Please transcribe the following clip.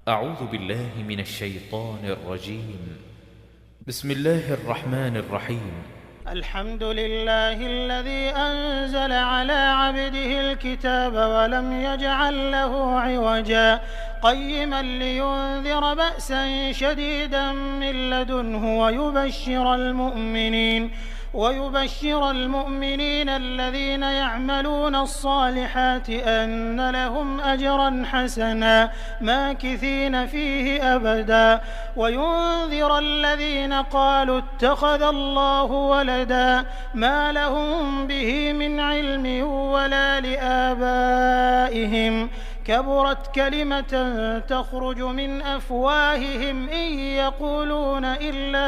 أعوذ بالله من الشيطان الرجيم. بسم الله الرحمن الرحيم. الحمد لله الذي أنزل على عبده الكتاب ولم يجعل له عوجا قيما لينذر بأسا شديدا من لدنه ويبشر المؤمنين الذين يعملون الصالحات أن لهم أجرا حسنا ماكثين فيه أبدا وينذر الذين قالوا اتخذ الله ولدا ما لهم به من علم ولا لآبائهم كبرت كلمة تخرج من أفواههم إن يقولون إلا